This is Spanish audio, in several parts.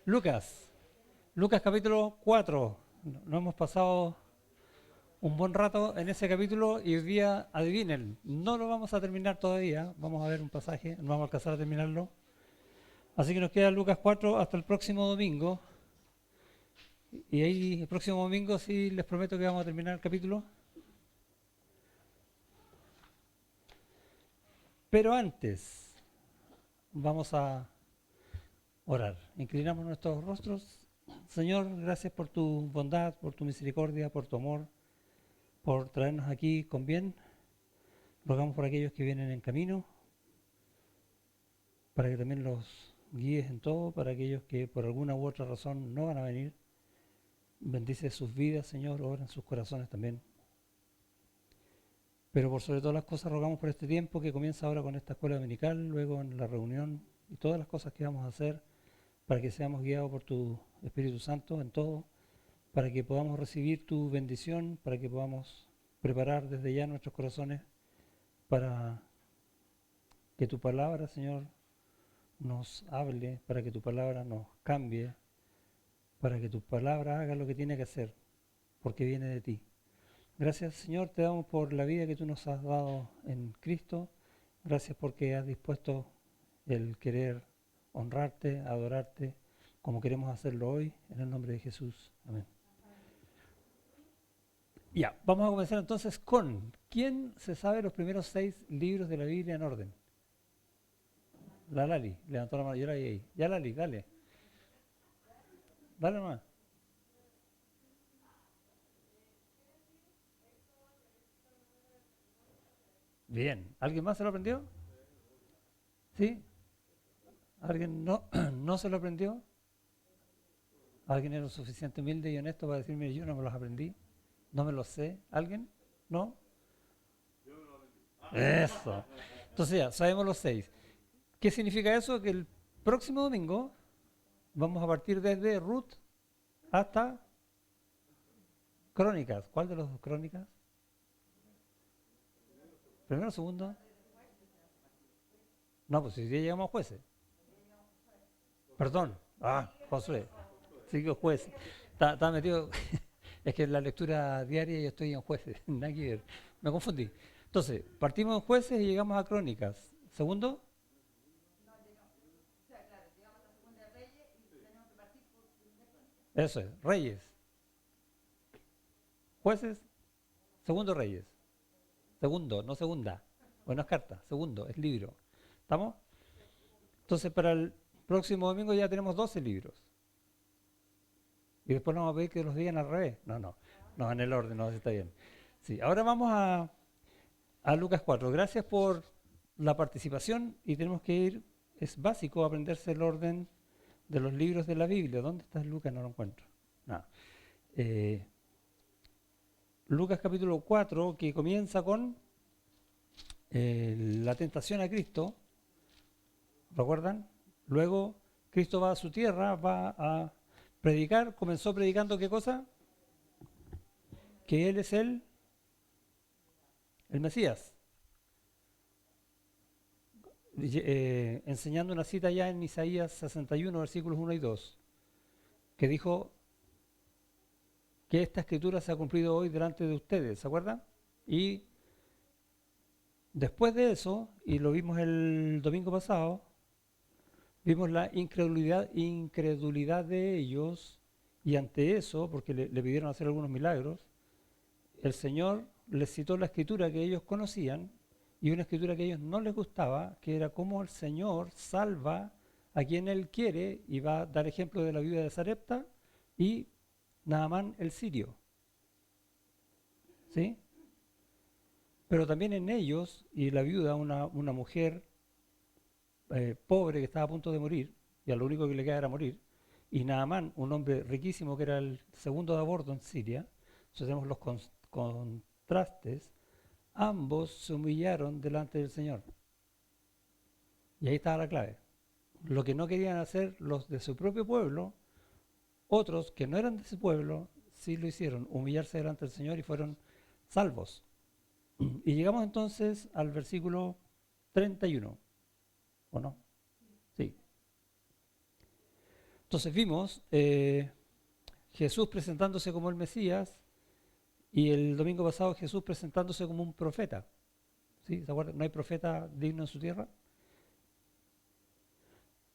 Lucas, Lucas capítulo 4. No hemos pasado un buen rato en ese capítulo y hoy día, adivinen, no lo vamos a terminar todavía. Vamos a ver un pasaje, no vamos a alcanzar a terminarlo. Así que nos queda Lucas 4 hasta el próximo domingo. Y ahí el próximo domingo sí les prometo que vamos a terminar el capítulo. Pero antes vamos a orar. Inclinamos nuestros rostros. Señor, gracias por tu bondad, por tu misericordia, por tu amor, por traernos aquí con bien. Rogamos por aquellos que vienen en camino, para que también los guíes en todo, para aquellos que por alguna u otra razón no van a venir. Bendice sus vidas, Señor, obra en sus corazones también. Pero por sobre todas las cosas rogamos por este tiempo que comienza ahora con esta escuela dominical, luego en la reunión y todas las cosas que vamos a hacer, para que seamos guiados por tu Espíritu Santo en todo, para que podamos recibir tu bendición, para que podamos preparar desde ya nuestros corazones para que tu palabra, Señor, nos hable, para que tu palabra nos cambie, para que tu palabra haga lo que tiene que hacer, porque viene de ti. Gracias, Señor, te damos por la vida que tú nos has dado en Cristo. Gracias porque has dispuesto el querer honrarte, adorarte, como queremos hacerlo hoy, en el nombre de Jesús. Amén. Ya, vamos a comenzar entonces con ¿quién se sabe los primeros 6 libros de la Biblia en orden? La Lali, levantó la mano, yo la vi ahí. Ya Lali, dale, dale nomás. Bien, ¿alguien más se lo aprendió? ¿Sí? ¿Alguien no, no se lo aprendió? ¿Alguien era lo suficiente humilde y honesto para decirme yo no me los aprendí? ¿No me los sé? ¿Alguien? ¿No? Eso. Entonces ya, sabemos los 6. ¿Qué significa eso? Que el próximo domingo vamos a partir desde Ruth hasta Crónicas. ¿Cuál de los dos Crónicas? ¿Primero o segundo? No, pues si ya llegamos a jueces. Perdón. Josué. Sigo jueces. Está metido. Es que en la lectura diaria yo estoy en jueces. Nada que ver. Me confundí. Entonces, partimos en jueces y llegamos a Crónicas. ¿Segundo? Eso es. Reyes. Jueces. Segundo Reyes. Segundo, no segunda. Bueno, es carta. Segundo, es libro. ¿Estamos? Entonces, para el próximo domingo ya tenemos 12 libros. Y después nos vamos a pedir que los digan al revés. No, no. No, en el orden, no, está bien. Sí, ahora vamos a Lucas 4. Gracias por la participación y tenemos que ir, es básico aprenderse el orden de los libros de la Biblia. ¿Dónde está Lucas? No lo encuentro. No. Eh, Lucas capítulo 4, que comienza con la tentación a Cristo, ¿recuerdan? Luego Cristo va a su tierra, va a predicar, comenzó predicando ¿qué cosa? Que Él es el Mesías. Enseñando una cita ya en Isaías 61, versículos 1 y 2, que dijo que esta escritura se ha cumplido hoy delante de ustedes, ¿se acuerdan? Y después de eso, y lo vimos el domingo pasado, vimos la incredulidad de ellos, y ante eso, porque le pidieron hacer algunos milagros, el Señor les citó la escritura que ellos conocían y una escritura que a ellos no les gustaba, que era cómo el Señor salva a quien Él quiere, y va a dar ejemplo de la viuda de Sarepta y Naamán el sirio. ¿Sí? Pero también en ellos, y la viuda, una mujer pobre que estaba a punto de morir, y a lo único que le queda era morir, y Naamán, un hombre riquísimo que era el segundo de a bordo en Siria. Entonces tenemos los contrastes. Ambos se humillaron delante del Señor. Y ahí estaba la clave. Lo que no querían hacer los de su propio pueblo, otros que no eran de ese pueblo, sí lo hicieron, humillarse delante del Señor y fueron salvos. Y llegamos entonces al versículo 31, ¿o no? Sí. Entonces vimos Jesús presentándose como el Mesías y el domingo pasado Jesús presentándose como un profeta. ¿Sí? ¿Se acuerdan? No hay profeta digno en su tierra.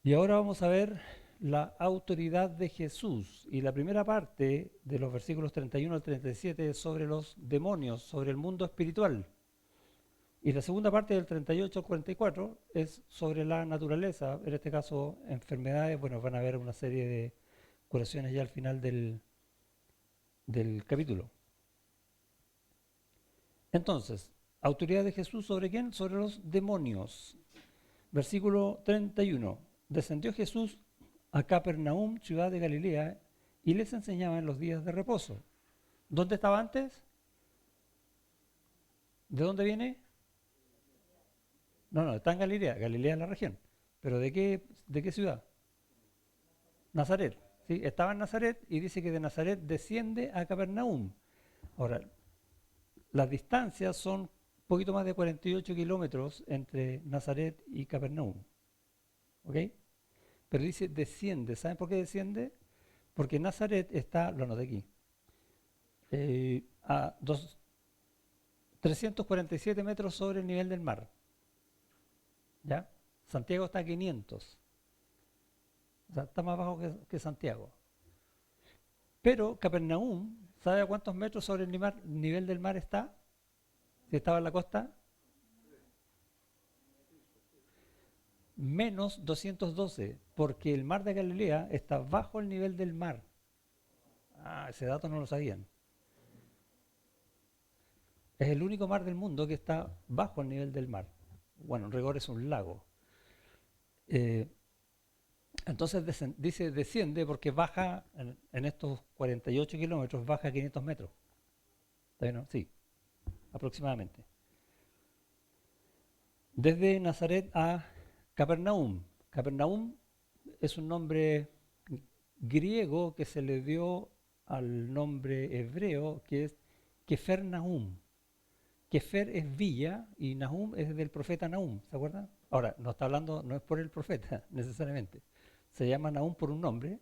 Y ahora vamos a ver la autoridad de Jesús. Y la primera parte de los versículos 31 al 37 es sobre los demonios, sobre el mundo espiritual. Y la segunda parte del 38 al 44 es sobre la naturaleza, en este caso enfermedades. Bueno, van a ver una serie de curaciones ya al final del capítulo. Entonces, autoridad de Jesús ¿sobre quién? Sobre los demonios. Versículo 31. Descendió Jesús a Capernaum, ciudad de Galilea, y les enseñaba en los días de reposo. ¿Dónde estaba antes? ¿De dónde viene? No, está en Galilea. Galilea es la región. ¿Pero de qué ciudad? Nazaret. ¿Sí? Estaba en Nazaret y dice que de Nazaret desciende a Capernaum. Ahora, las distancias son un poquito más de 48 kilómetros entre Nazaret y Capernaum. ¿Ok? Pero dice desciende. ¿Saben por qué desciende? Porque Nazaret está, lo anoté aquí, a 347 metros sobre el nivel del mar. ¿Ya? Santiago está a 500. O sea, está más bajo que Santiago. Pero Capernaum, ¿sabe a cuántos metros sobre el nivel del mar está? Si estaba en la costa, menos 212, porque el mar de Galilea está bajo el nivel del mar. Ah, ese dato no lo sabían. Es el único mar del mundo que está bajo el nivel del mar. Bueno, en rigor es un lago. Entonces dice desciende porque baja en estos 48 kilómetros, baja 500 metros. ¿Está bien? Sí, aproximadamente. Desde Nazaret a Capernaum. Capernaum es un nombre griego que se le dio al nombre hebreo que es Kefer-Nahum. Kefer es villa y Nahum es del profeta Nahum, ¿se acuerdan? Ahora, no está hablando, no es por el profeta necesariamente. Se llama Nahum por un nombre,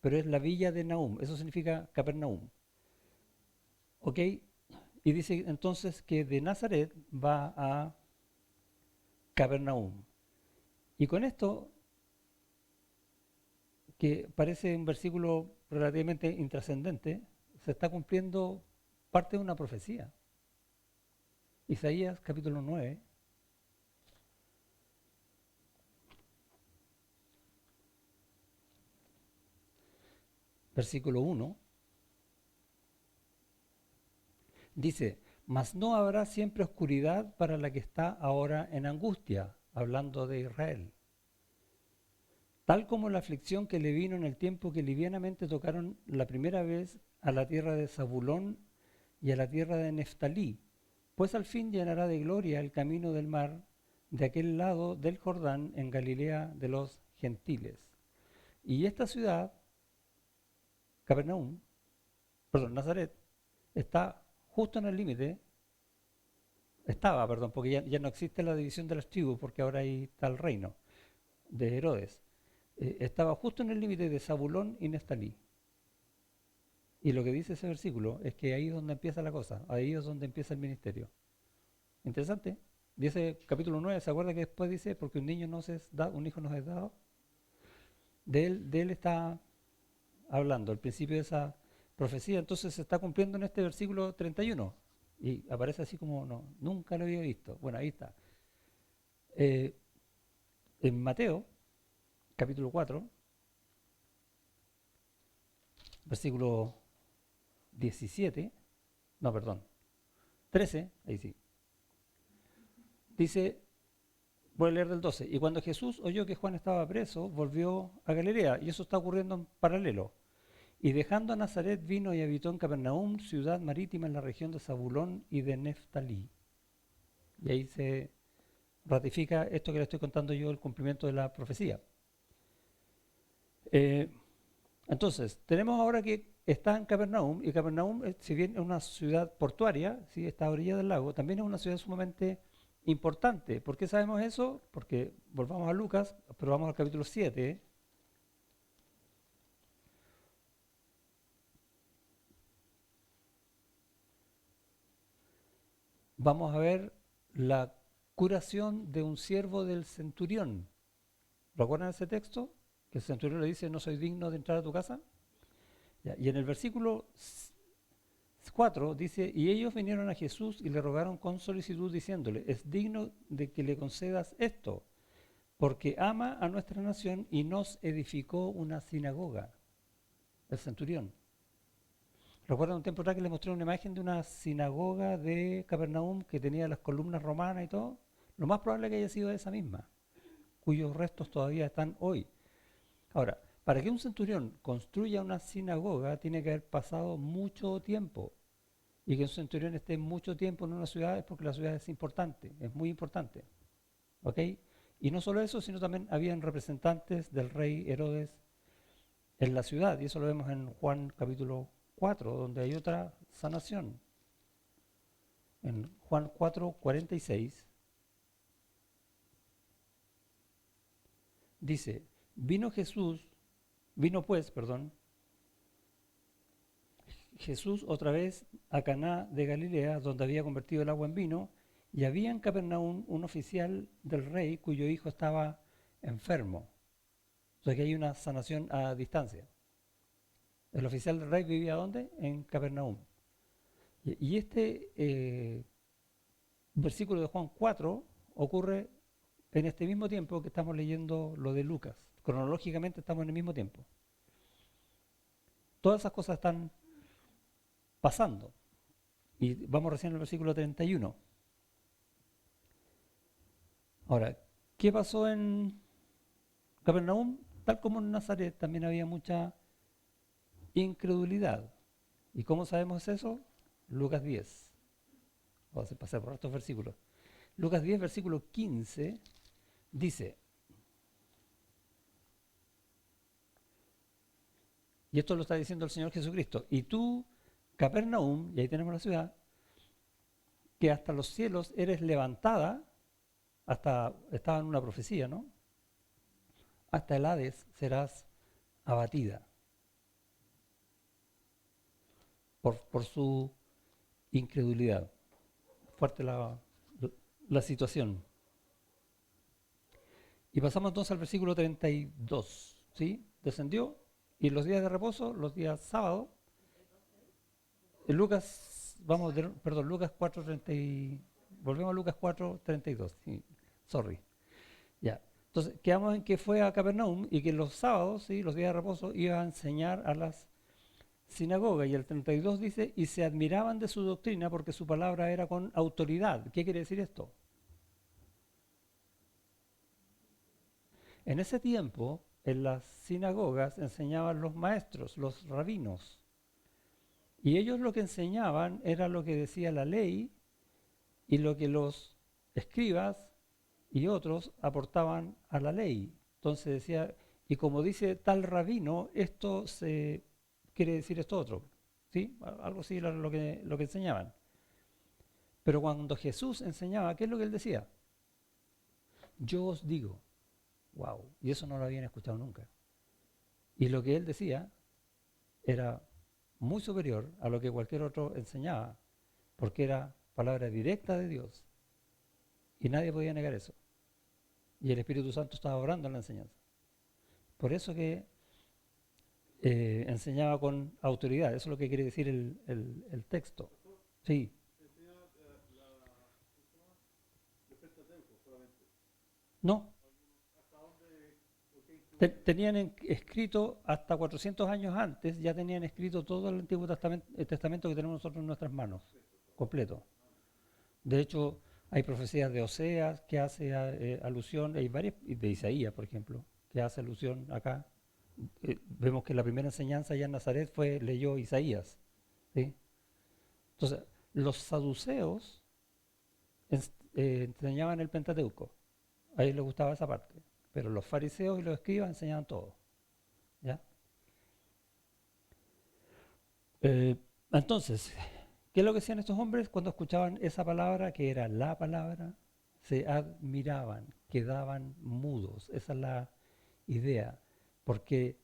pero es la villa de Nahum. Eso significa Capernaum. ¿Ok? Y dice entonces que de Nazaret va a Capernaum. Y con esto, que parece un versículo relativamente intrascendente, se está cumpliendo parte de una profecía. Isaías capítulo 9. Versículo 1. Dice, mas no habrá siempre oscuridad para la que está ahora en angustia, hablando de Israel. Tal como la aflicción que le vino en el tiempo que livianamente tocaron la primera vez a la tierra de Zabulón y a la tierra de Neftalí, pues al fin llenará de gloria el camino del mar de aquel lado del Jordán en Galilea de los gentiles. Y esta ciudad, Nazaret, está justo en el límite, porque ya no existe la división de las tribus, porque ahora ahí está el reino de Herodes. Estaba justo en el límite de Zabulón y Neftalí. Y lo que dice ese versículo es que ahí es donde empieza la cosa, ahí es donde empieza el ministerio. Interesante. Dice capítulo 9, ¿se acuerda que después dice, porque un hijo nos es dado? De él está hablando, el principio de esa profecía. Entonces se está cumpliendo en este versículo 31. Y aparece así como, no, nunca lo había visto. Bueno, ahí está. En Mateo, capítulo 4, versículo 17, no, perdón, 13, ahí sí. Dice, voy a leer del 12, y cuando Jesús oyó que Juan estaba preso, volvió a Galilea, y eso está ocurriendo en paralelo. Y dejando a Nazaret vino y habitó en Capernaum, ciudad marítima en la región de Zabulón y de Neftalí. Y ahí se ratifica esto que le estoy contando yo, el cumplimiento de la profecía. Entonces, tenemos ahora que está en Capernaum, y Capernaum, si bien es una ciudad portuaria, ¿sí? Está a orilla del lago, también es una ciudad sumamente importante. ¿Por qué sabemos eso? Porque volvamos a Lucas, pero vamos al capítulo 7. vamos a ver la curación de un siervo del centurión. ¿Recuerdan ese texto? Que el centurión le dice, no soy digno de entrar a tu casa. Ya, y en el versículo 4 dice, y ellos vinieron a Jesús y le rogaron con solicitud diciéndole, es digno de que le concedas esto, porque ama a nuestra nación y nos edificó una sinagoga. El centurión. ¿Recuerdan un tiempo atrás que les mostré una imagen de una sinagoga de Capernaum que tenía las columnas romanas y todo? Lo más probable es que haya sido esa misma, cuyos restos todavía están hoy. Ahora, para que un centurión construya una sinagoga tiene que haber pasado mucho tiempo. Y que un centurión esté mucho tiempo en una ciudad es porque la ciudad es importante, es muy importante. ¿Ok? Y no solo eso, sino también habían representantes del rey Herodes en la ciudad. Y eso lo vemos en Juan capítulo 4, donde hay otra sanación. En Juan 4, 46, dice, vino pues, Jesús otra vez a Caná de Galilea, donde había convertido el agua en vino, y había en Capernaum un oficial del rey cuyo hijo estaba enfermo. O sea que hay una sanación a distancia. El oficial del rey vivía ¿dónde? En Capernaum. Y este versículo de Juan 4 ocurre en este mismo tiempo que estamos leyendo lo de Lucas. Cronológicamente estamos en el mismo tiempo. Todas esas cosas están pasando. Y vamos recién al versículo 31. Ahora, ¿qué pasó en Capernaum? Tal como en Nazaret también había mucha incredulidad. ¿Y cómo sabemos eso? Lucas 10. Vamos a pasar por estos versículos. Lucas 10, versículo 15, dice, y esto lo está diciendo el Señor Jesucristo, y tú, Capernaum, y ahí tenemos la ciudad, que hasta los cielos eres levantada, estaba en una profecía, ¿no? Hasta el Hades serás abatida por su incredulidad. Fuerte la situación. Y pasamos entonces al versículo 32, ¿sí? Descendió, y los días de reposo, los días sábados, Lucas 4:30, volvemos a Lucas 4:32, sí, sorry. Ya. Entonces, quedamos en que fue a Capernaum y que los sábados, ¿sí? Los días de reposo, iba a enseñar a las sinagogas. Y el 32 dice, y se admiraban de su doctrina porque su palabra era con autoridad. ¿Qué quiere decir esto? En ese tiempo, en las sinagogas enseñaban los maestros, los rabinos. Y ellos lo que enseñaban era lo que decía la ley y lo que los escribas y otros aportaban a la ley. Entonces decía, y como dice tal rabino, esto se quiere decir esto otro. ¿Sí? Algo así era lo que enseñaban. Pero cuando Jesús enseñaba, ¿qué es lo que él decía? Yo os digo, wow, y eso no lo habían escuchado nunca. Y lo que él decía era muy superior a lo que cualquier otro enseñaba, porque era palabra directa de Dios. Y nadie podía negar eso. Y el Espíritu Santo estaba obrando en la enseñanza. Por eso que enseñaba con autoridad. Eso es lo que quiere decir el texto. Sí. No. Tenían escrito hasta 400 años antes, ya tenían escrito todo el Antiguo Testamento, el Testamento que tenemos nosotros en nuestras manos, completo. De hecho, hay profecías de Oseas que hace alusión, hay varias, de Isaías, por ejemplo, que hace alusión acá. Vemos que la primera enseñanza allá en Nazaret leyó Isaías. ¿Sí? Entonces, los saduceos enseñaban el Pentateuco. A ellos les gustaba esa parte. Pero los fariseos y los escribas enseñaban todo. ¿Ya? Entonces, ¿qué es lo que hacían estos hombres cuando escuchaban esa palabra, que era la palabra? Se admiraban, quedaban mudos. Esa es la idea. Porque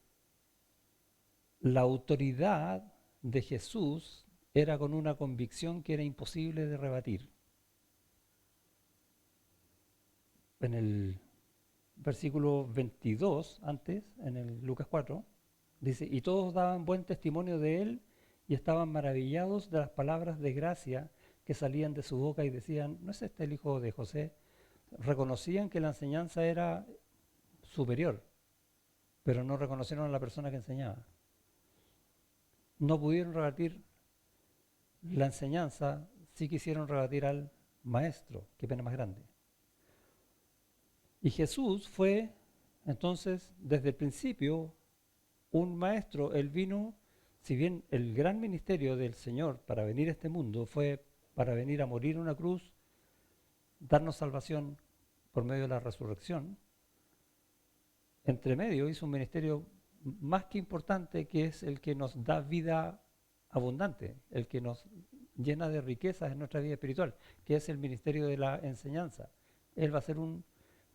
la autoridad de Jesús era con una convicción que era imposible de rebatir. en el versículo 22, antes, en el Lucas 4, dice, y todos daban buen testimonio de él y estaban maravillados de las palabras de gracia que salían de su boca y decían, ¿no es este el hijo de José? Reconocían que la enseñanza era superior, pero no reconocieron a la persona que enseñaba. No pudieron rebatir la enseñanza, sí quisieron rebatir al maestro, qué pena más grande. Y Jesús fue, entonces, desde el principio, un maestro. Él vino, si bien el gran ministerio del Señor para venir a este mundo fue para venir a morir en una cruz, darnos salvación por medio de la resurrección, entre medio hizo un ministerio más que importante, que es el que nos da vida abundante, el que nos llena de riquezas en nuestra vida espiritual, que es el ministerio de la enseñanza. Él va a ser un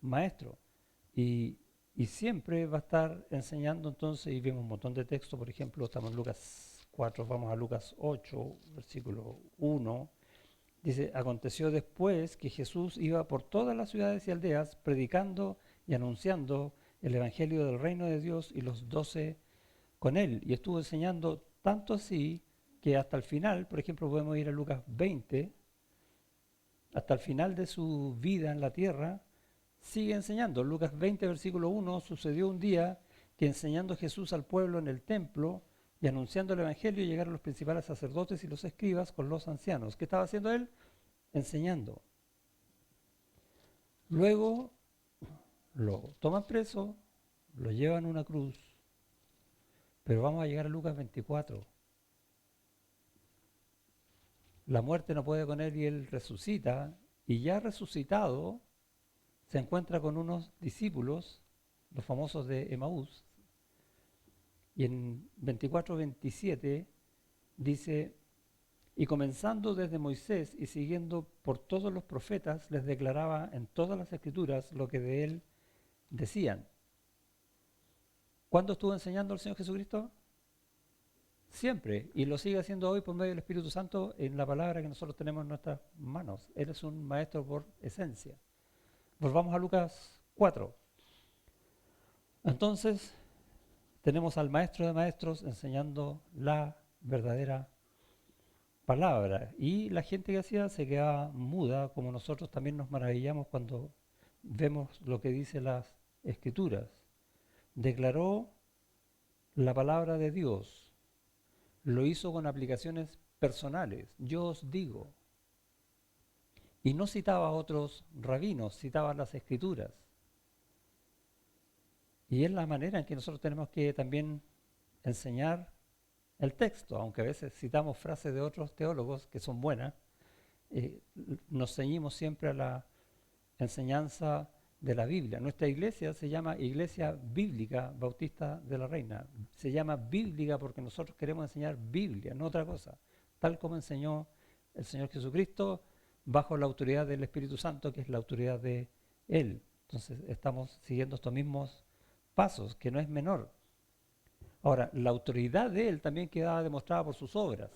maestro y siempre va a estar enseñando. Entonces, y vemos un montón de textos, por ejemplo, estamos en Lucas 4, vamos a Lucas 8, versículo 1, dice, aconteció después que Jesús iba por todas las ciudades y aldeas predicando y anunciando el evangelio del reino de Dios, y los 12 con él, y estuvo enseñando tanto así que hasta el final, por ejemplo, podemos ir a Lucas 20, hasta el final de su vida en la tierra, sigue enseñando. Lucas 20, versículo 1, sucedió un día que enseñando Jesús al pueblo en el templo y anunciando el evangelio, llegaron los principales sacerdotes y los escribas con los ancianos. ¿Qué estaba haciendo él? Enseñando. Luego lo toman preso, lo llevan a una cruz, pero vamos a llegar a Lucas 24. La muerte no puede con él y él resucita, y ya resucitado se encuentra con unos discípulos, los famosos de Emaús, y en 24-27 dice, y comenzando desde Moisés y siguiendo por todos los profetas, les declaraba en todas las escrituras lo que de él decían. ¿Cuándo estuvo enseñando el Señor Jesucristo? Siempre, y lo sigue haciendo hoy por medio del Espíritu Santo en la palabra que nosotros tenemos en nuestras manos. Él es un maestro por esencia. Volvamos a Lucas 4. Entonces, tenemos al maestro de maestros enseñando la verdadera palabra, y la gente que hacía se quedaba muda, como nosotros también nos maravillamos cuando vemos lo que dice las Escrituras. Declaró la palabra de Dios, lo hizo con aplicaciones personales. Yo os digo, y no citaba a otros rabinos, citaba las Escrituras. Y es la manera en que nosotros tenemos que también enseñar el texto, aunque a veces citamos frases de otros teólogos que son buenas, nos ceñimos siempre a la enseñanza de la Biblia. Nuestra iglesia se llama Iglesia Bíblica Bautista de la Reina. Se llama bíblica porque nosotros queremos enseñar Biblia, no otra cosa, tal como enseñó el Señor Jesucristo, bajo la autoridad del Espíritu Santo, que es la autoridad de Él. Entonces estamos siguiendo estos mismos pasos, que no es menor. Ahora, la autoridad de Él también quedaba demostrada por sus obras,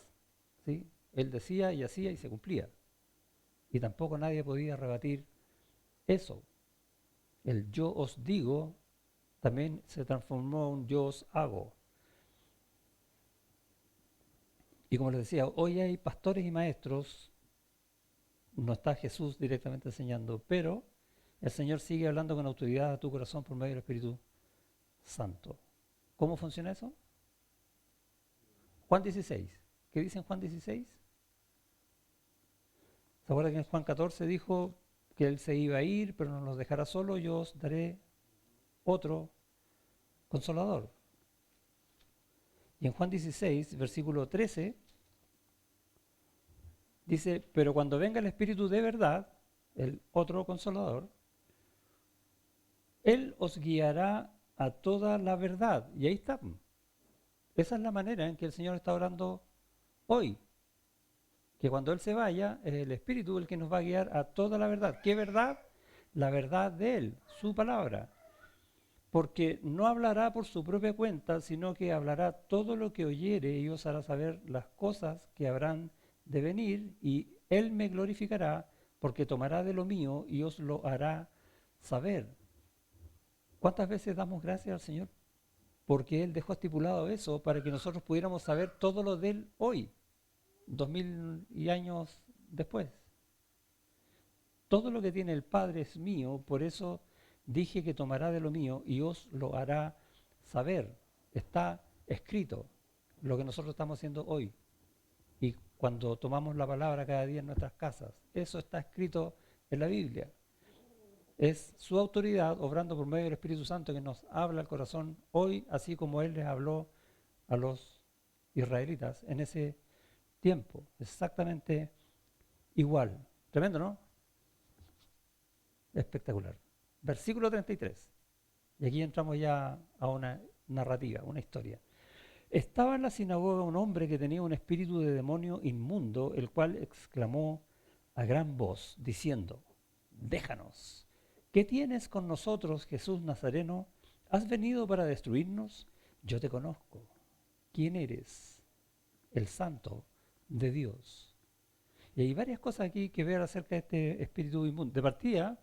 ¿sí? Él decía y hacía y se cumplía. Y tampoco nadie podía rebatir eso. El yo os digo también se transformó en un yo os hago. Y como les decía, hoy hay pastores y maestros, no está Jesús directamente enseñando, pero el Señor sigue hablando con autoridad a tu corazón por medio del Espíritu Santo. ¿Cómo funciona eso? Juan 16. ¿Qué dice en Juan 16? ¿Se acuerdan que en Juan 14 dijo que Él se iba a ir, pero no nos dejará solo? Yo os daré otro consolador. Y en Juan 16, versículo 13, dice, pero cuando venga el Espíritu de verdad, el otro consolador, Él os guiará a toda la verdad. Y ahí está. Esa es la manera en que el Señor está orando hoy. Que cuando Él se vaya, es el Espíritu el que nos va a guiar a toda la verdad. ¿Qué verdad? La verdad de Él, su palabra. Porque no hablará por su propia cuenta, sino que hablará todo lo que oyere y os hará saber las cosas que habrán de venir, y Él me glorificará, porque tomará de lo mío y os lo hará saber. ¿Cuántas veces damos gracias al Señor? Porque Él dejó estipulado eso para que nosotros pudiéramos saber todo lo de Él hoy, 2000 y años después. Todo lo que tiene el Padre es mío, por eso dije que tomará de lo mío y os lo hará saber. Está escrito lo que nosotros estamos haciendo hoy. Y cuando tomamos la palabra cada día en nuestras casas, eso está escrito en la Biblia. Es su autoridad obrando por medio del Espíritu Santo que nos habla al corazón hoy, así como Él les habló a los israelitas en ese tiempo. Exactamente igual. Tremendo, ¿no? Espectacular. Versículo 33. Y aquí entramos ya a una narrativa, una historia. Estaba en la sinagoga un hombre que tenía un espíritu de demonio inmundo, el cual exclamó a gran voz, diciendo, déjanos. ¿Qué tienes con nosotros, Jesús Nazareno? ¿Has venido para destruirnos? Yo te conozco. ¿Quién eres? El Santo de Dios. Y hay varias cosas aquí que ver acerca de este espíritu inmundo. De partida,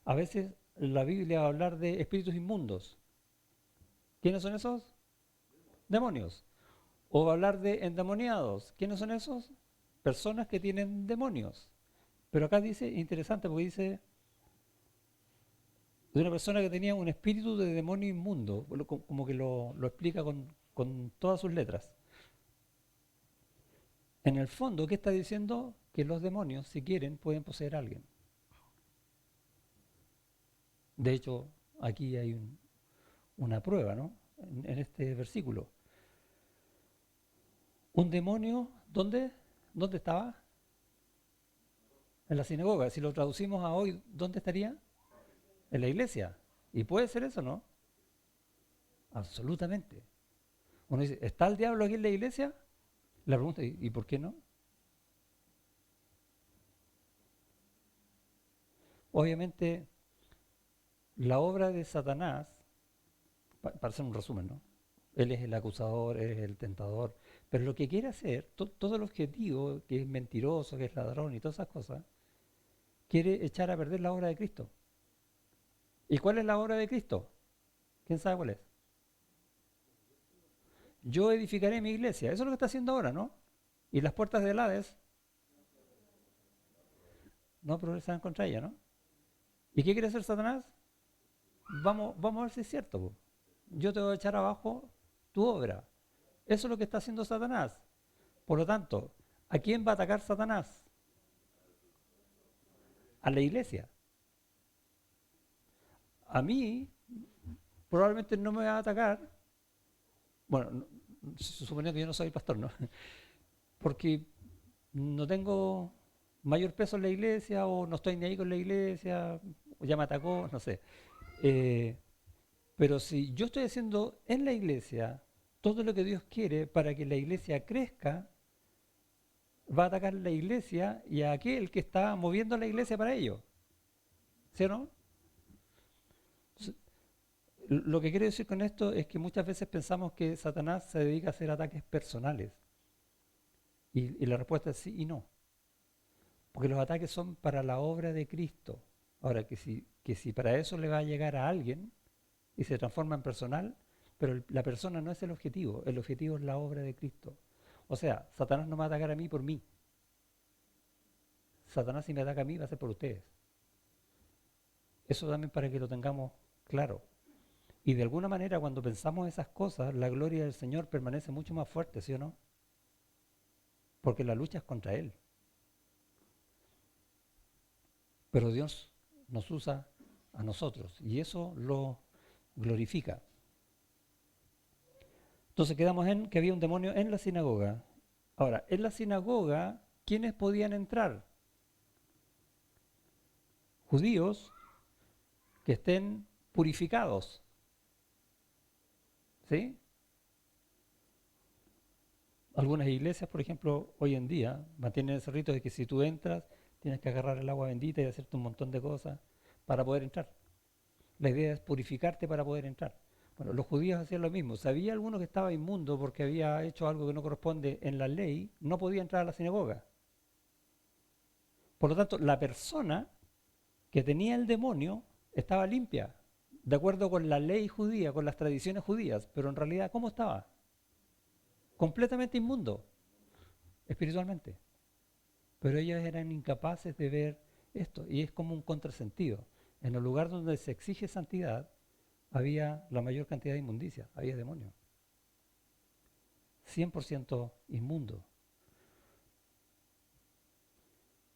a veces la Biblia va a hablar de espíritus inmundos. ¿Quiénes son esos? Demonios. O va a hablar de endemoniados. ¿Quiénes son esos? Personas que tienen demonios. Pero acá dice, interesante, porque dice de una persona que tenía un espíritu de demonio inmundo, como que lo explica con todas sus letras. En el fondo, ¿qué está diciendo? Que los demonios, si quieren, pueden poseer a alguien. De hecho, aquí hay una prueba, ¿no? En este versículo. Un demonio, ¿dónde? ¿Dónde estaba? En la sinagoga. Si lo traducimos a hoy, ¿dónde estaría? En la iglesia. ¿Y puede ser eso, no? Absolutamente. Uno dice, ¿está el diablo aquí en la iglesia? La pregunta, ¿y por qué no? Obviamente, la obra de Satanás, para hacer un resumen, ¿no? Él es el acusador, él es el tentador, pero lo que quiere hacer, todo el objetivo, que es mentiroso, que es ladrón y todas esas cosas, quiere echar a perder la obra de Cristo. ¿Y cuál es la obra de Cristo? ¿Quién sabe cuál es? Yo edificaré mi iglesia, eso es lo que está haciendo ahora, ¿no? Y las puertas del Hades no progresarán contra ella, ¿no? ¿Y qué quiere hacer Satanás? Vamos a ver si es cierto, po. Yo te voy a echar abajo tu obra. Eso es lo que está haciendo Satanás. Por lo tanto, ¿a quién va a atacar Satanás? A la iglesia. A mí probablemente no me va a atacar, bueno, suponiendo que yo no soy pastor, ¿no? Porque no tengo mayor peso en la iglesia o no estoy ni ahí con la iglesia, o ya me atacó, no sé. Eh, pero si yo estoy haciendo en la iglesia todo lo que Dios quiere para que la iglesia crezca, va a atacar la iglesia y a aquel que está moviendo la iglesia para ello. ¿Sí o no? Lo que quiero decir con esto es que muchas veces pensamos que Satanás se dedica a hacer ataques personales. Y la respuesta es sí y no. Porque los ataques son para la obra de Cristo. Ahora, que si para eso le va a llegar a alguien y se transforma en personal, pero la persona no es el objetivo es la obra de Cristo. O sea, Satanás no me va a atacar a mí por mí. Satanás si me ataca a mí va a ser por ustedes. Eso también para que lo tengamos claro. Y de alguna manera cuando pensamos esas cosas, la gloria del Señor permanece mucho más fuerte, ¿sí o no? Porque la lucha es contra Él. Pero Dios nos usa a nosotros y eso lo glorifica. Entonces quedamos en que había un demonio en la sinagoga. Ahora, en la sinagoga, ¿quiénes podían entrar? Judíos que estén purificados. ¿Sí? Algunas iglesias, por ejemplo, hoy en día mantienen ese rito de que si tú entras, tienes que agarrar el agua bendita y hacerte un montón de cosas para poder entrar. La idea es purificarte para poder entrar. Bueno, los judíos hacían lo mismo. Si había alguno que estaba inmundo porque había hecho algo que no corresponde en la ley, no podía entrar a la sinagoga. Por lo tanto, la persona que tenía el demonio estaba limpia, de acuerdo con la ley judía, con las tradiciones judías, pero en realidad, ¿cómo estaba? Completamente inmundo, espiritualmente. Pero ellos eran incapaces de ver esto, y es como un contrasentido. En el lugar donde se exige santidad, había la mayor cantidad de inmundicia, había demonios. 100% inmundo.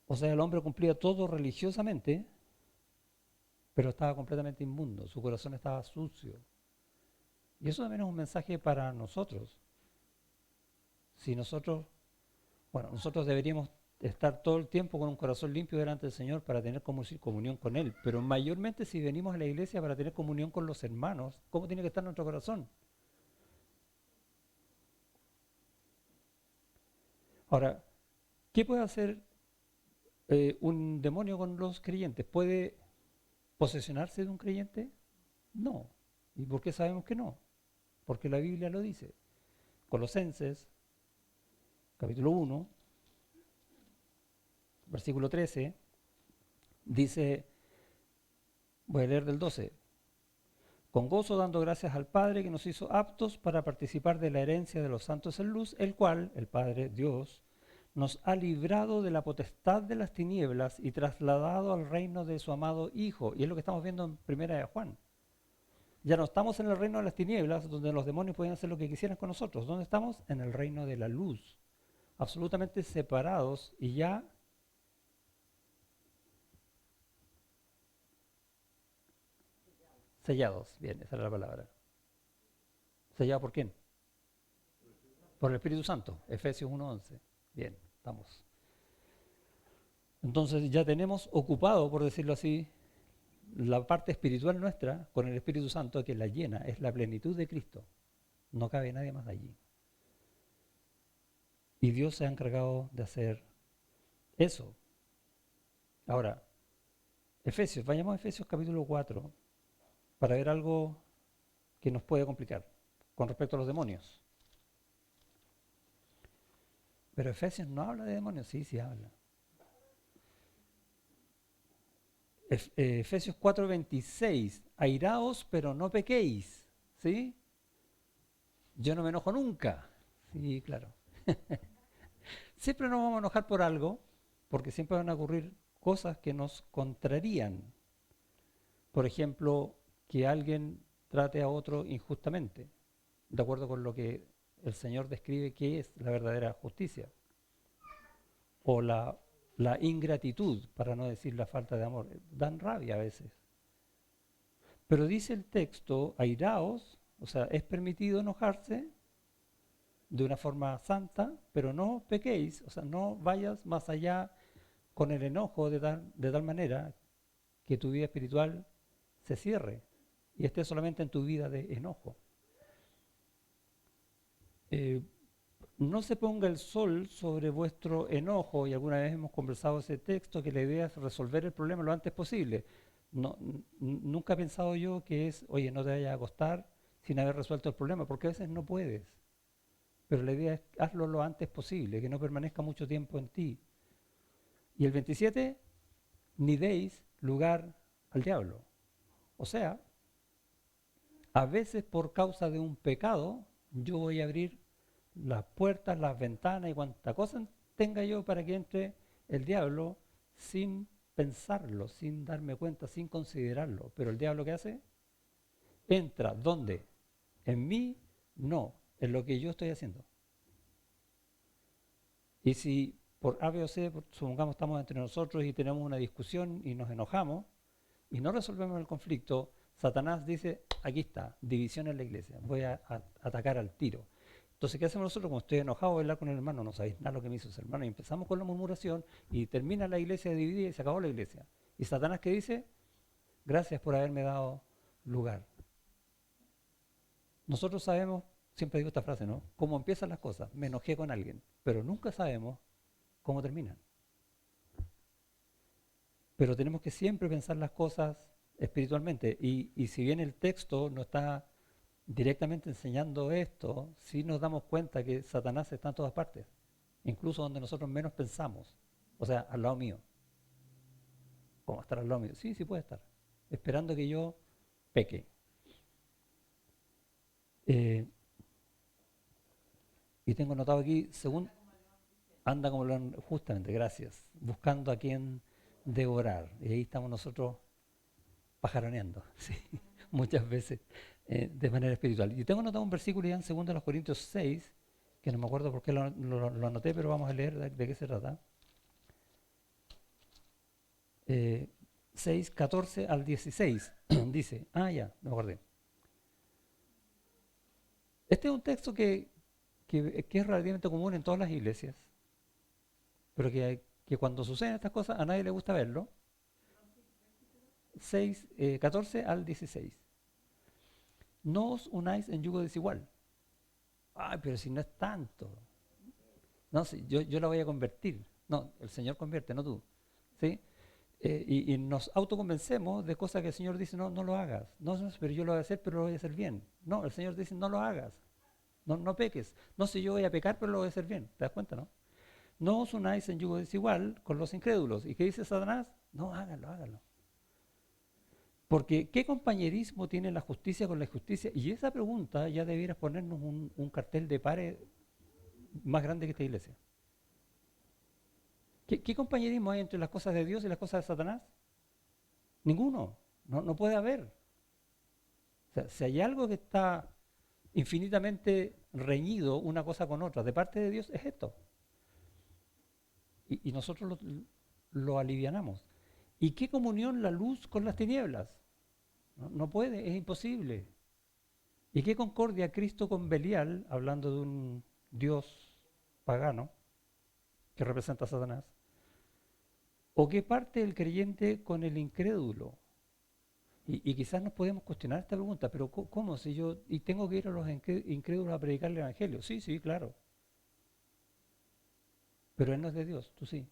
O sea, el hombre cumplía todo religiosamente, pero estaba completamente inmundo, su corazón estaba sucio. Y eso también es un mensaje para nosotros. Si nosotros, bueno, nosotros deberíamos estar todo el tiempo con un corazón limpio delante del Señor para tener comunión con Él, pero mayormente si venimos a la iglesia para tener comunión con los hermanos, ¿cómo tiene que estar nuestro corazón? Ahora, ¿qué puede hacer un demonio con los creyentes? ¿Puede posesionarse de un creyente? No. ¿Y por qué sabemos que no? Porque la Biblia lo dice. Colosenses, capítulo 1, versículo 13, dice, voy a leer del 12, con gozo dando gracias al Padre que nos hizo aptos para participar de la herencia de los santos en luz, el cual, el Padre, Dios, nos ha librado de la potestad de las tinieblas y trasladado al reino de su amado Hijo. Y es lo que estamos viendo en Primera de Juan. Ya no estamos en el reino de las tinieblas, donde los demonios pueden hacer lo que quisieran con nosotros. ¿Dónde estamos? En el reino de la luz. Absolutamente separados y ya sellados. Bien, esa era la palabra. ¿Sellado por quién? Por el Espíritu Santo. Efesios 1:11. Bien, estamos. Entonces ya tenemos ocupado, por decirlo así, la parte espiritual nuestra con el Espíritu Santo que la llena, es la plenitud de Cristo. No cabe nadie más allí. Y Dios se ha encargado de hacer eso. Ahora, Efesios, vayamos a Efesios capítulo 4 para ver algo que nos puede complicar con respecto a los demonios. Pero Efesios no habla de demonios, sí habla. Efesios 4:26, airaos pero no pequéis, ¿sí? Yo no me enojo nunca, sí, claro. Siempre nos vamos a enojar por algo, porque siempre van a ocurrir cosas que nos contrarían. Por ejemplo, que alguien trate a otro injustamente, de acuerdo con lo que el Señor describe que es la verdadera justicia. O la ingratitud, para no decir la falta de amor. Dan rabia a veces. Pero dice el texto, airaos, o sea, es permitido enojarse de una forma santa, pero no pequéis, o sea, no vayas más allá con el enojo de tal manera que tu vida espiritual se cierre y esté solamente en tu vida de enojo. No se ponga el sol sobre vuestro enojo, y alguna vez hemos conversado ese texto, que la idea es resolver el problema lo antes posible. No, nunca he pensado yo que es, oye, no te vayas a acostar sin haber resuelto el problema, porque a veces no puedes. Pero la idea es hazlo lo antes posible, que no permanezca mucho tiempo en ti. Y el 27, ni deis lugar al diablo. O sea, a veces por causa de un pecado, yo voy a abrir las puertas, las ventanas y cuanta cosa tenga yo para que entre el diablo sin pensarlo, sin darme cuenta, sin considerarlo. Pero el diablo, ¿qué hace? Entra, ¿dónde? En mí, no, en lo que yo estoy haciendo. Y si por A, B o C, supongamos estamos entre nosotros y tenemos una discusión y nos enojamos y no resolvemos el conflicto, Satanás dice, aquí está, división en la iglesia, voy a atacar al tiro. Entonces, ¿qué hacemos nosotros? Como estoy enojado de hablar con el hermano, no sabéis nada lo que me hizo ese hermano, y empezamos con la murmuración y termina la iglesia dividida y se acabó la iglesia. Y Satanás, ¿qué dice? Gracias por haberme dado lugar. Nosotros sabemos, siempre digo esta frase, ¿no? Cómo empiezan las cosas, me enojé con alguien, pero nunca sabemos cómo terminan. Pero tenemos que siempre pensar las cosas espiritualmente, y si bien el texto no está directamente enseñando esto, sí nos damos cuenta que Satanás está en todas partes, incluso donde nosotros menos pensamos, o sea, al lado mío. ¿Cómo estar al lado mío? Sí, sí puede estar. esperando que yo peque. Eh, y tengo notado aquí, según anda como león, justamente, gracias, buscando a quien devorar. Y ahí estamos nosotros pajaroneando, ¿sí? Muchas veces de manera espiritual. Y tengo notado un versículo ya en 2 Corintios 6, que no me acuerdo por qué lo anoté, pero vamos a leer de qué se trata. 6, 14 al 16, dice, ya, me acordé. Este es un texto que es relativamente común en todas las iglesias, pero que cuando suceden estas cosas a nadie le gusta verlo. 6, 14 al 16. No os unáis en yugo desigual. Ay, pero si no es tanto. No, si yo la voy a convertir. No, el Señor convierte, no tú. ¿Sí? Y nos autoconvencemos de cosas que el Señor dice, no, no lo hagas. No, no, pero yo lo voy a hacer, pero lo voy a hacer bien. No, el Señor dice, no lo hagas. No, no peques. No, si yo voy a pecar, pero lo voy a hacer bien. ¿Te das cuenta, no? No os unáis en yugo desigual con los incrédulos. ¿Y qué dice Satanás? No, háganlo, háganlo. Porque ¿qué compañerismo tiene la justicia con la injusticia? Y esa pregunta ya debieras ponernos un cartel de pares más grande que esta iglesia. ¿Qué compañerismo hay entre las cosas de Dios y las cosas de Satanás? Ninguno. No puede haber. O sea, si hay algo que está infinitamente reñido una cosa con otra de parte de Dios, es esto. Y nosotros lo alivianamos. ¿Y qué comunión la luz con las tinieblas? No puede, es imposible. ¿Y qué concordia Cristo con Belial, hablando de un Dios pagano que representa a Satanás? ¿O qué parte el creyente con el incrédulo? Y quizás nos podemos cuestionar esta pregunta, pero ¿cómo? Si yo y tengo que ir a los incrédulos a predicar el Evangelio. Sí, sí, claro. Pero él no es de Dios, tú sí.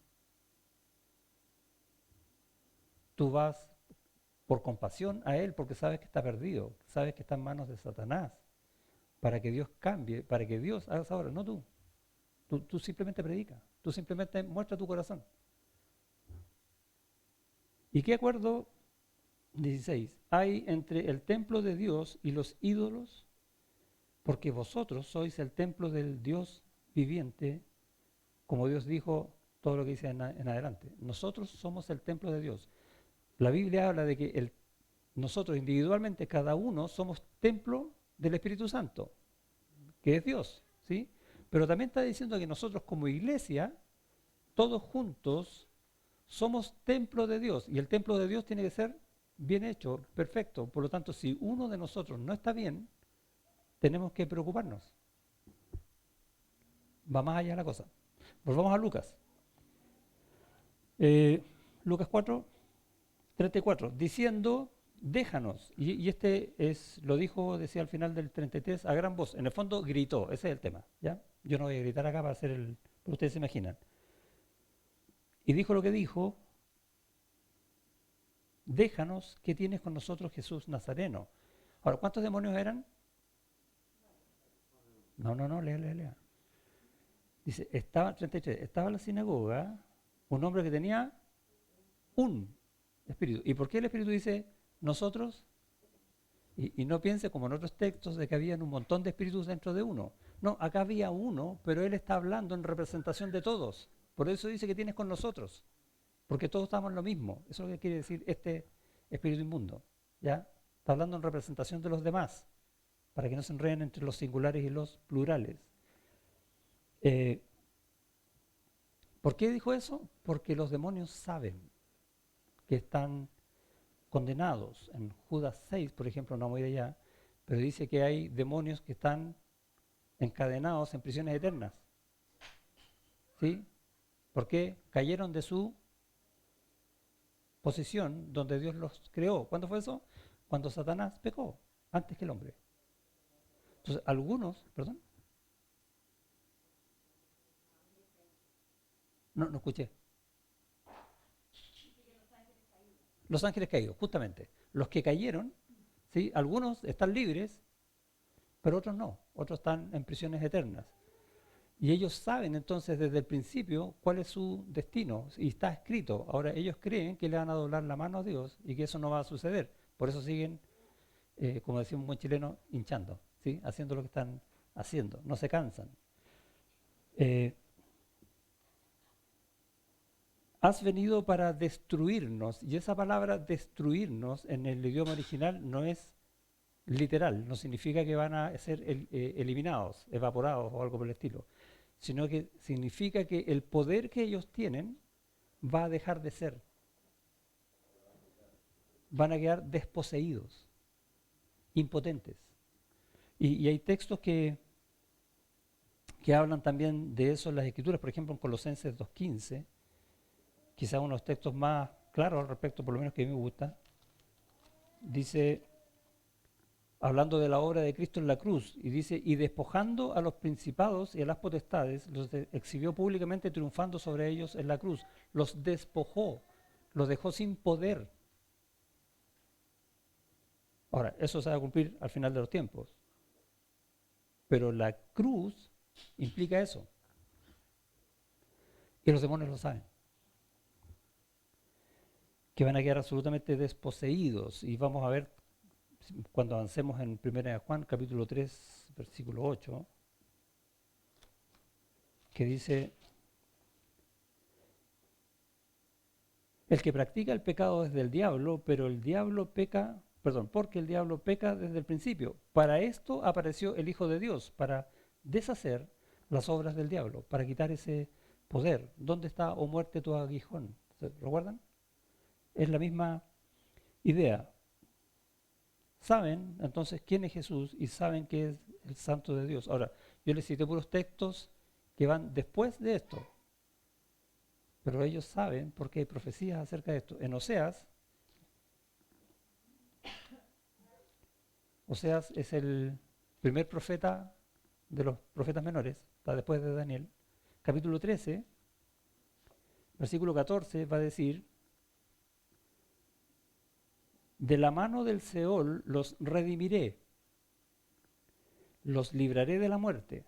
Tú vas por compasión a él porque sabes que está perdido, sabes que está en manos de Satanás, para que Dios cambie, para que Dios haga esa obra, no tú. Tú simplemente predica, tú simplemente muestra tu corazón. ¿Y qué acuerdo 16 hay entre el templo de Dios y los ídolos? Porque vosotros sois el templo del Dios viviente, como Dios dijo todo lo que dice en adelante. Nosotros somos el templo de Dios. La Biblia habla de que nosotros individualmente, cada uno, somos templo del Espíritu Santo, que es Dios, ¿sí? Pero también está diciendo que nosotros como iglesia, todos juntos, somos templo de Dios. Y el templo de Dios tiene que ser bien hecho, perfecto. Por lo tanto, si uno de nosotros no está bien, tenemos que preocuparnos. Va más allá la cosa. Volvamos a Lucas. Lucas 4, 34. Diciendo, déjanos. Y este lo dijo, decía al final del 33, a gran voz. En el fondo gritó, ese es el tema. ¿Ya? Yo no voy a gritar acá para hacer pero ustedes se imaginan. Y dijo lo que dijo, déjanos, ¿qué tienes con nosotros, Jesús Nazareno? Ahora, ¿cuántos demonios eran? No, lea. Dice, 33, estaba en la sinagoga un hombre que tenía un espíritu. ¿Y por qué el espíritu dice nosotros? Y no piense como en otros textos de que habían un montón de espíritus dentro de uno. No, acá había uno, pero él está hablando en representación de todos. Por eso dice que tienes con nosotros, porque todos estamos en lo mismo. Eso es lo que quiere decir este espíritu inmundo. ¿Ya? Está hablando en representación de los demás, para que no se enreden entre los singulares y los plurales. ¿Por qué dijo eso? Porque los demonios saben que están condenados. En Judas 6, por ejemplo, no voy allá, pero dice que hay demonios que están encadenados en prisiones eternas. ¿Sí? ¿Por qué? Cayeron de su posición donde Dios los creó. ¿Cuándo fue eso? Cuando Satanás pecó, antes que el hombre. Entonces, algunos, perdón, no escuché. Los ángeles caídos, justamente. Los que cayeron, ¿sí? Algunos están libres, pero otros no. Otros están en prisiones eternas. Y ellos saben entonces desde el principio cuál es su destino y está escrito. Ahora ellos creen que le van a doblar la mano a Dios y que eso no va a suceder. Por eso siguen, como decía un buen chileno, hinchando, ¿sí? Haciendo lo que están haciendo, no se cansan. Has venido para destruirnos, y esa palabra destruirnos en el idioma original no es literal, no significa que van a ser eliminados, evaporados o algo por el estilo, sino que significa que el poder que ellos tienen va a dejar de ser, van a quedar desposeídos, impotentes. Y hay textos que hablan también de eso en las Escrituras, por ejemplo en Colosenses 2:15, quizás uno de los textos más claros al respecto, por lo menos que a mí me gusta, dice, hablando de la obra de Cristo en la cruz, y dice, y despojando a los principados y a las potestades, los exhibió públicamente triunfando sobre ellos en la cruz, los despojó, los dejó sin poder. Ahora, eso se va a cumplir al final de los tiempos, pero la cruz implica eso, y los demonios lo saben, que van a quedar absolutamente desposeídos, y vamos a ver cuando avancemos en 1 Juan capítulo 3, versículo 8, que dice, el que practica el pecado es del diablo, pero el diablo peca, porque el diablo peca desde el principio. Para esto apareció el Hijo de Dios, para deshacer las obras del diablo, para quitar ese poder. ¿Dónde está, oh muerte, tu aguijón? ¿Se recuerdan? Es la misma idea. Saben entonces quién es Jesús y saben que es el Santo de Dios. Ahora, yo les cité puros textos que van después de esto, pero ellos saben porque hay profecías acerca de esto. En Oseas es el primer profeta de los profetas menores, está después de Daniel. Capítulo 13, versículo 14 va a decir, de la mano del Seol los redimiré, los libraré de la muerte.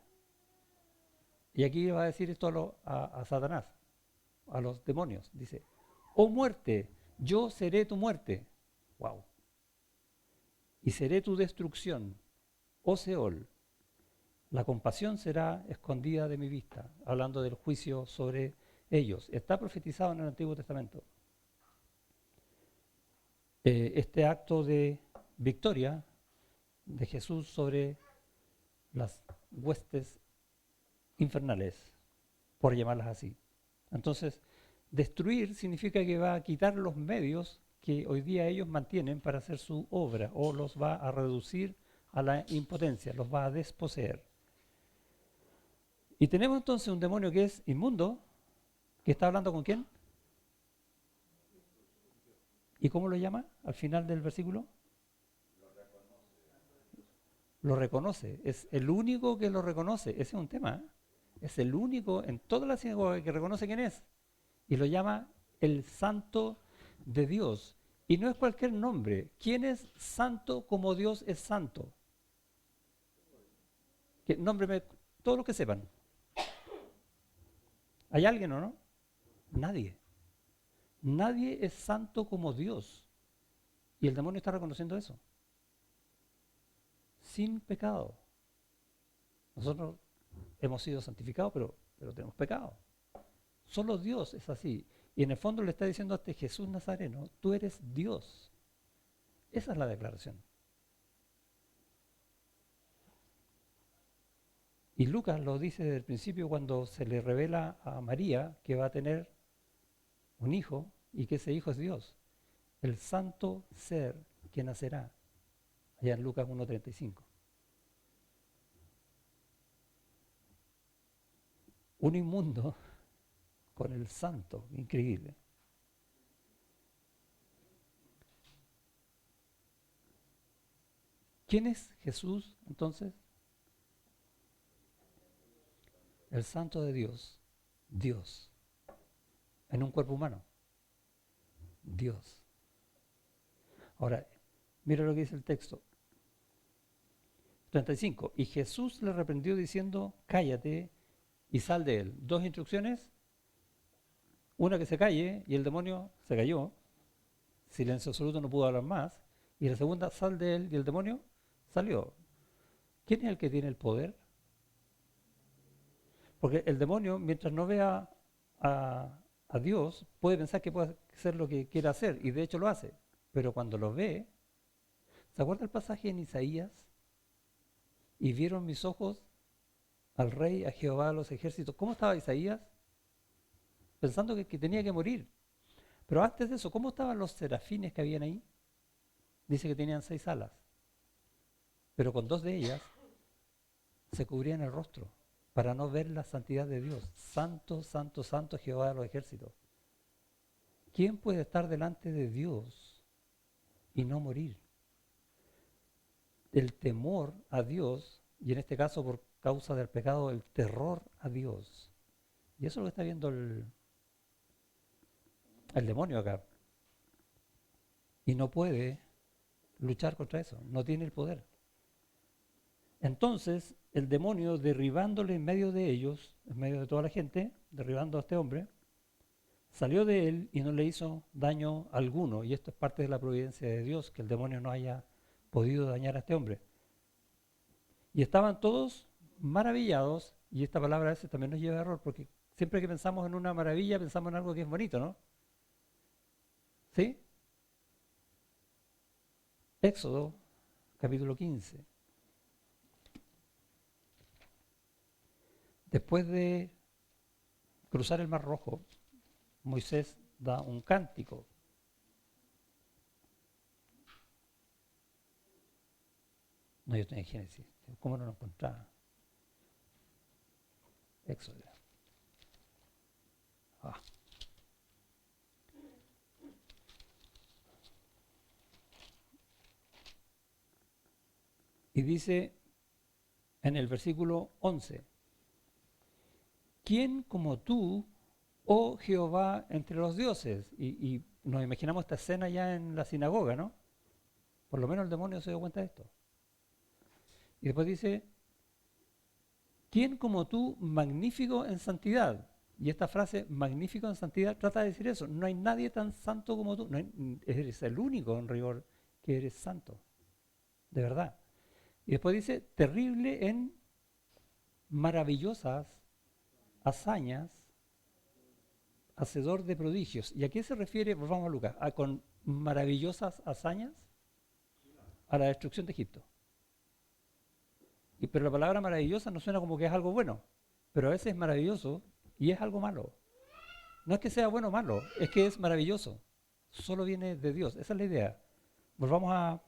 Y aquí va a decir esto a Satanás, a los demonios. Dice, oh muerte, yo seré tu muerte. Wow. Y seré tu destrucción, oh Seol. La compasión será escondida de mi vista, hablando del juicio sobre ellos. Está profetizado en el Antiguo Testamento. Este acto de victoria de Jesús sobre las huestes infernales, por llamarlas así. Entonces, destruir significa que va a quitar los medios que hoy día ellos mantienen para hacer su obra, o los va a reducir a la impotencia, los va a desposeer. Y tenemos entonces un demonio que es inmundo, que está hablando ¿con quién? ¿Y cómo lo llama al final del versículo? Lo reconoce, es el único que lo reconoce, ese es un tema, es el único en toda la sinagoga que reconoce quién es, y lo llama el Santo de Dios. Y no es cualquier nombre, ¿quién es santo como Dios es santo? Que nómbreme todos los que sepan. ¿Hay alguien o no? Nadie. Nadie es santo como Dios. Y el demonio está reconociendo eso. Sin pecado. Nosotros hemos sido santificados, pero tenemos pecado. Solo Dios es así. Y en el fondo le está diciendo a este Jesús Nazareno, tú eres Dios. Esa es la declaración. Y Lucas lo dice desde el principio cuando se le revela a María que va a tener un hijo y que ese hijo es Dios. El santo ser que nacerá. Allá en Lucas 1:35. Un inmundo con el santo, increíble. ¿Quién es Jesús entonces? El santo de Dios, Dios, en un cuerpo humano, Dios. Ahora, mira lo que dice el texto. 35. Y Jesús le reprendió diciendo, cállate y sal de él. Dos instrucciones, una que se calle y el demonio se cayó, silencio absoluto, no pudo hablar más, Y la segunda, sal de él, y el demonio salió. ¿Quién es el que tiene el poder? Porque el demonio, mientras no vea a Dios, puede pensar que puede hacer lo que quiera hacer, y de hecho lo hace. Pero cuando lo ve, ¿se acuerda el pasaje en Isaías? Y vieron mis ojos al rey, a Jehová, a los ejércitos. ¿Cómo estaba Isaías? Pensando que tenía que morir. Pero antes de eso, ¿cómo estaban los serafines que habían ahí? Dice que tenían 6 alas, pero con 2 de ellas se cubrían el rostro para no ver la santidad de Dios. Santo, santo, santo Jehová de los ejércitos. ¿Quién puede estar delante de Dios y no morir? El temor a Dios, y en este caso por causa del pecado, el terror a Dios. Y eso es lo que está viendo el demonio acá. Y no puede luchar contra eso, no tiene el poder. Entonces, el demonio, derribándole en medio de ellos, en medio de toda la gente, derribando a este hombre, salió de él y no le hizo daño alguno. Y esto es parte de la providencia de Dios, que el demonio no haya podido dañar a este hombre. Y estaban todos maravillados, y esta palabra a veces también nos lleva a error, porque siempre que pensamos en una maravilla, pensamos en algo que es bonito, ¿no? ¿Sí? Éxodo, capítulo 15. Después de cruzar el Mar Rojo, Moisés da un cántico. No, yo estoy en Génesis. ¿Cómo no lo encontraba? Éxodo. Ah. Y dice en el versículo 11, ¿quién como tú, oh Jehová, entre los dioses? Y nos imaginamos esta escena ya en la sinagoga, ¿no? Por lo menos el demonio se dio cuenta de esto. Y después dice, ¿quién como tú, magnífico en santidad? Y esta frase, magnífico en santidad, trata de decir eso. No hay nadie tan santo como tú. No eres el único en rigor que eres santo. De verdad. Y después dice, terrible en maravillosas hazañas, hacedor de prodigios. ¿Y a qué se refiere? Volvamos a Lucas. Con maravillosas hazañas a la destrucción de Egipto. Pero la palabra maravillosa no suena como que es algo bueno, pero a veces es maravilloso y es algo malo. No es que sea bueno o malo, es que es maravilloso. Solo viene de Dios. Esa es la idea. Volvamos a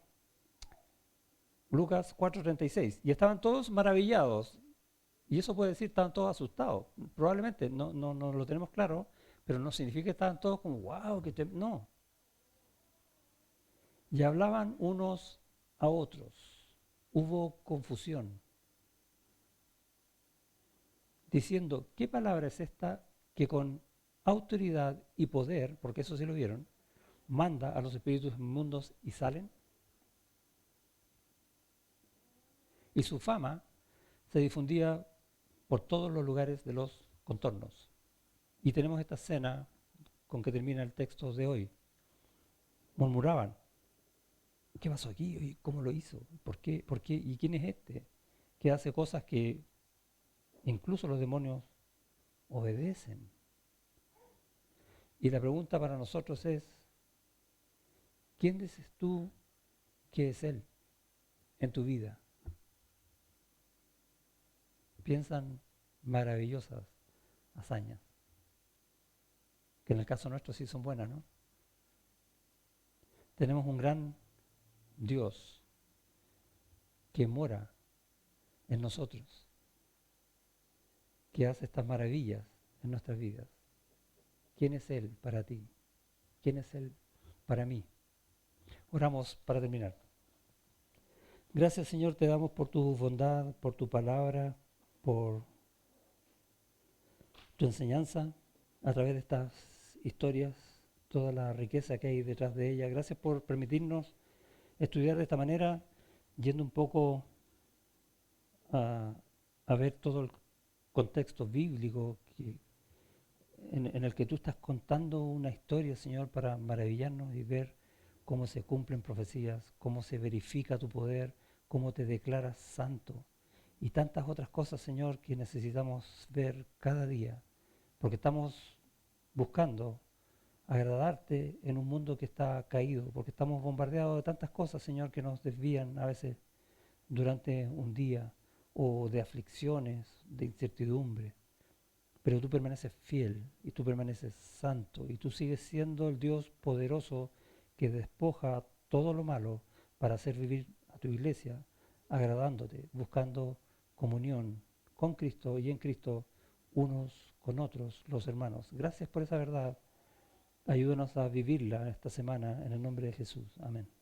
Lucas 4:36. Y estaban todos maravillados. Y eso puede decir, estaban todos asustados. Probablemente, no lo tenemos claro, pero no significa que estaban todos como, wow, no. Y hablaban unos a otros. Hubo confusión. Diciendo, ¿qué palabra es esta que con autoridad y poder, porque eso sí lo vieron, manda a los espíritus inmundos y salen? Y su fama se difundía por todos los lugares de los contornos. Y tenemos esta escena con que termina el texto de hoy. Murmuraban, ¿qué pasó aquí? ¿Cómo lo hizo? ¿Por qué? ¿Por qué? ¿Y quién es este? Que hace cosas que incluso los demonios obedecen. Y la pregunta para nosotros es, ¿quién dices tú que es Él en tu vida? Piensan maravillosas hazañas, que en el caso nuestro sí son buenas, ¿no? Tenemos un gran Dios que mora en nosotros, que hace estas maravillas en nuestras vidas. ¿Quién es Él para ti? ¿Quién es Él para mí? Oramos para terminar. Gracias, Señor, te damos por tu bondad, por tu palabra, por tu enseñanza a través de estas historias, toda la riqueza que hay detrás de ellas. Gracias por permitirnos estudiar de esta manera, yendo un poco a ver todo el contexto bíblico en el que tú estás contando una historia, Señor, para maravillarnos y ver cómo se cumplen profecías, cómo se verifica tu poder, cómo te declaras santo y tantas otras cosas, Señor, que necesitamos ver cada día, porque estamos buscando agradarte en un mundo que está caído, porque estamos bombardeados de tantas cosas, Señor, que nos desvían a veces durante un día, o de aflicciones, de incertidumbre. Pero tú permaneces fiel y tú permaneces santo y tú sigues siendo el Dios poderoso que despoja todo lo malo para hacer vivir a tu iglesia agradándote, buscando comunión con Cristo y en Cristo unos con otros, los hermanos. Gracias por esa verdad. Ayúdanos a vivirla esta semana en el nombre de Jesús. Amén.